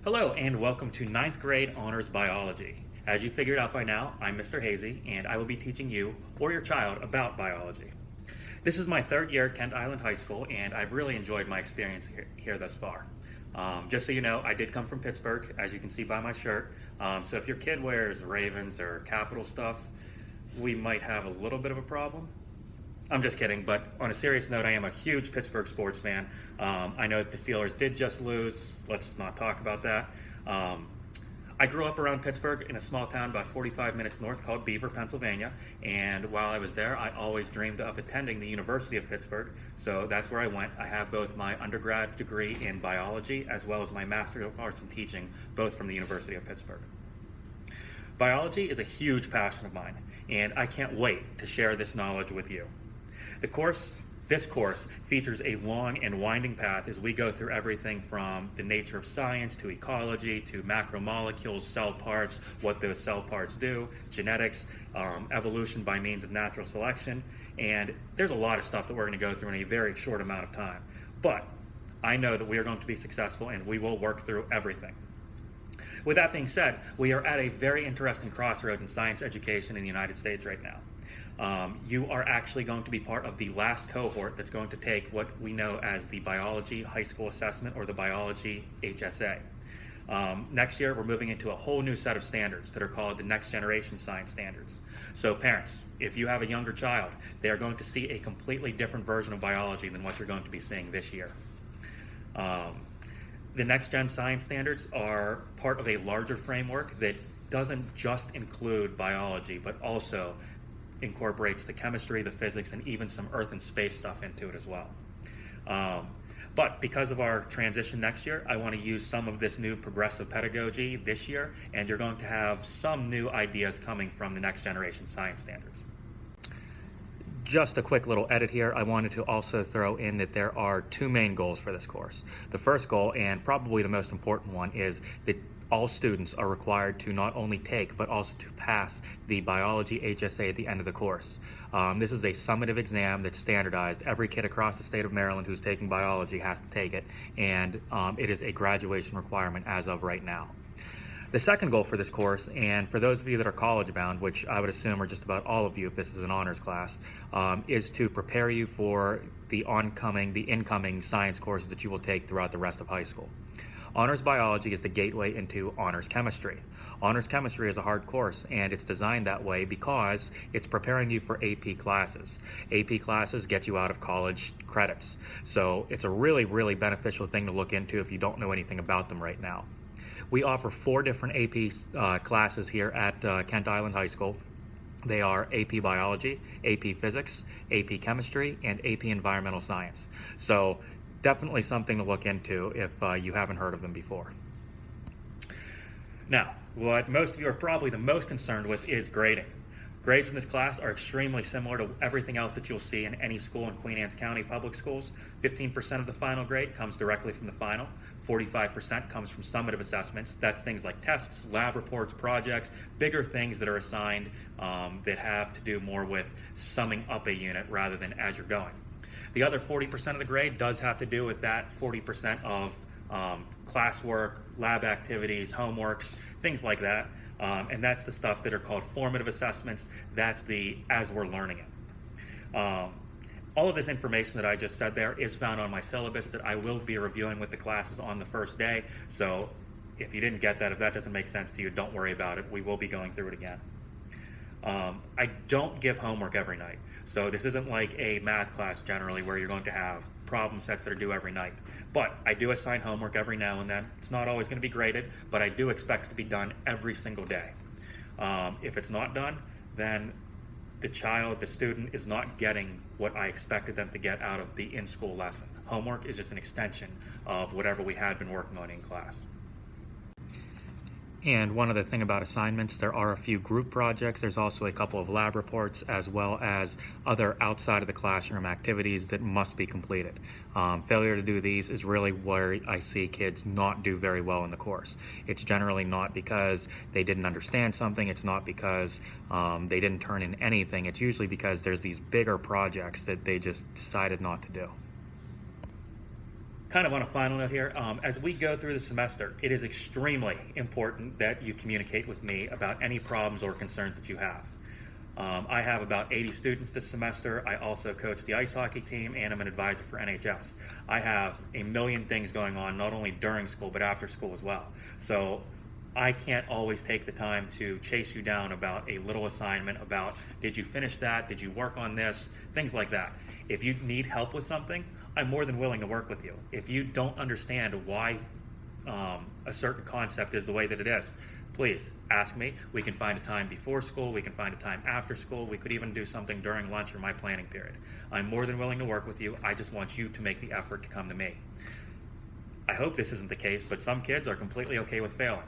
Hello and welcome to ninth grade honors biology. As you figured out by now, I'm Mr. Hazy and I will be teaching you or your child about biology. This is my third year at Kent Island High School and I've really enjoyed my experience here thus far. Just so you know, I did come from Pittsburgh, as you can see by my shirt. So if your kid wears Ravens or Capital stuff, we might have a little bit of a problem. I'm just kidding, but on a serious note, I am a huge Pittsburgh sports fan. I know that the Steelers did just lose. Let's not talk about that. I grew up around Pittsburgh in a small town about 45 minutes north called Beaver, Pennsylvania. And while I was there, I always dreamed of attending the University of Pittsburgh. So that's where I went. I have both my undergrad degree in biology as well as my Master of Arts in Teaching, both from the University of Pittsburgh. Biology is a huge passion of mine, and I can't wait to share this knowledge with you. This course features a long and winding path as we go through everything from the nature of science to ecology to macromolecules, cell parts, what those cell parts do, genetics, evolution by means of natural selection, and there's a lot of stuff that we're going to go through in a very short amount of time. But I know that we are going to be successful and we will work through everything. With that being said, we are at a very interesting crossroads in science education in the United States right now. You are actually going to be part of the last cohort that's going to take what we know as the Biology High School Assessment or the Biology HSA. Next year, we're moving into a whole new set of standards that are called the Next Generation Science Standards. So parents, if you have a younger child, they are going to see a completely different version of biology than what you're going to be seeing this year. The Next Gen Science Standards are part of a larger framework that doesn't just include biology, but also incorporates the chemistry, the physics, and even some earth and space stuff into it as well. But because of our transition next year, I want to use some of this new progressive pedagogy this year, and you're going to have some new ideas coming from the Next Generation Science Standards. Just a quick little edit here. I wanted to also throw in that there are two main goals for this course. The first goal, and probably the most important one, is that all students are required to not only take but also to pass the Biology HSA at the end of the course. This is a summative exam that's standardized. Every kid across the state of Maryland who's taking biology has to take it, and it is a graduation requirement as of right now. The second goal for this course, and for those of you that are college bound, which I would assume are just about all of you if this is an honors class, is to prepare you for the incoming science courses that you will take throughout the rest of high school. Honors biology is the gateway into honors chemistry. Honors chemistry is a hard course, and it's designed that way because it's preparing you for AP classes. AP classes get you out of college credits. So it's a really, really beneficial thing to look into if you don't know anything about them right now. We offer 4 different AP classes here at Kent Island High School. They are AP Biology, AP Physics, AP Chemistry, and AP Environmental Science. So definitely something to look into if you haven't heard of them before. Now, what most of you are probably the most concerned with is grading. Grades in this class are extremely similar to everything else that you'll see in any school in Queen Anne's County Public Schools. 15% of the final grade comes directly from the final. 45% comes from summative assessments. That's things like tests, lab reports, projects, bigger things that are assigned that have to do more with summing up a unit rather than as you're going. The other 40% of the grade does have to do with that 40% of classwork, lab activities, homeworks, things like that. And that's the stuff that are called formative assessments. That's the as we're learning it. All of this information that I just said there is found on my syllabus that I will be reviewing with the classes on the first day. So if you didn't get that, if that doesn't make sense to you, don't worry about it. We will be going through it again. I don't give homework every night. So this isn't like a math class generally where you're going to have problem sets that are due every night. But I do assign homework every now and then. It's not always going to be graded, but I do expect it to be done every single day. If it's not done, then the student is not getting what I expected them to get out of the in-school lesson. Homework is just an extension of whatever we had been working on in class. And one other thing about assignments, there are a few group projects. There's also a couple of lab reports as well as other outside of the classroom activities that must be completed. Failure to do these is really where I see kids not do very well in the course. It's generally not because they didn't understand something. It's not because they didn't turn in anything. It's usually because there's these bigger projects that they just decided not to do. Kind of on a final note here, as we go through the semester, it is extremely important that you communicate with me about any problems or concerns that you have. I have about 80 students this semester. I also coach the ice hockey team and I'm an advisor for NHS. I have a million things going on, not only during school, but after school as well. So I can't always take the time to chase you down about a little assignment, about did you finish that, did you work on this, things like that. If you need help with something, I'm more than willing to work with you. If you don't understand why a certain concept is the way that it is, please ask me. We can find a time before school, we can find a time after school, we could even do something during lunch or my planning period. I'm more than willing to work with you. I just want you to make the effort to come to me. I hope this isn't the case, but some kids are completely okay with failing.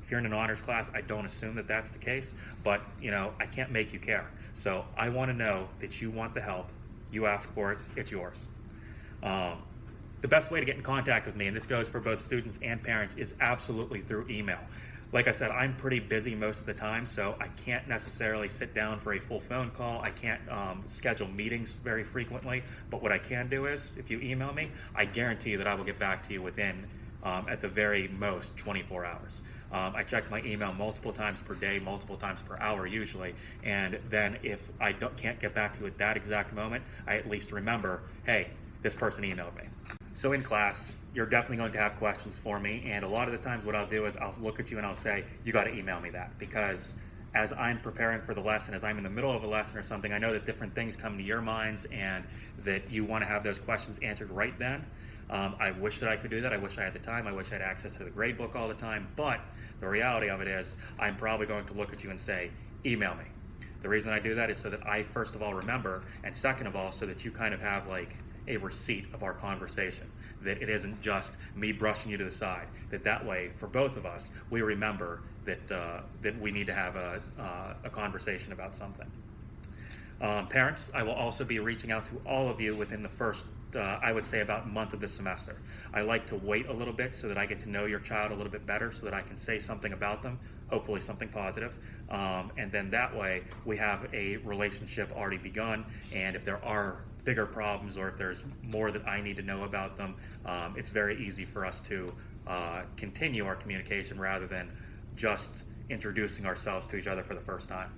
If you're in an honors class, I don't assume that that's the case, but I can't make you care. So I want to know that you want the help. You ask for it, it's yours. The best way to get in contact with me, and this goes for both students and parents, is absolutely through email. Like I said, I'm pretty busy most of the time, so I can't necessarily sit down for a full phone call. I can't schedule meetings very frequently, but what I can do is, if you email me, I guarantee that I will get back to you within, at the very most, 24 hours. I check my email multiple times per day, multiple times per hour usually, and then if I can't get back to you at that exact moment, I at least remember, hey, this person emailed me. So in class, you're definitely going to have questions for me, and a lot of the times what I'll do is I'll look at you and I'll say, you got to email me that, because as I'm preparing for the lesson, as I'm in the middle of a lesson or something, I know that different things come to your minds and that you want to have those questions answered right then. I wish that I could do that. I wish I had the time. I wish I had access to the grade book all the time, but the reality of it is I'm probably going to look at you and say, email me. The reason I do that is so that I, first of all, remember, and second of all, so that you kind of have like a receipt of our conversation, that it isn't just me brushing you to the side, that way, for both of us, we remember that we need to have a conversation about something. Parents, I will also be reaching out to all of you within the first, I would say, about month of the semester. I like to wait a little bit so that I get to know your child a little bit better, so that I can say something about them, hopefully something positive, and then that way we have a relationship already begun, and if there are bigger problems or if there's more that I need to know about them, it's very easy for us to continue our communication rather than just introducing ourselves to each other for the first time.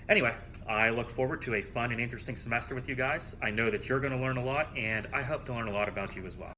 Anyway, I look forward to a fun and interesting semester with you guys. I know that you're going to learn a lot, and I hope to learn a lot about you as well.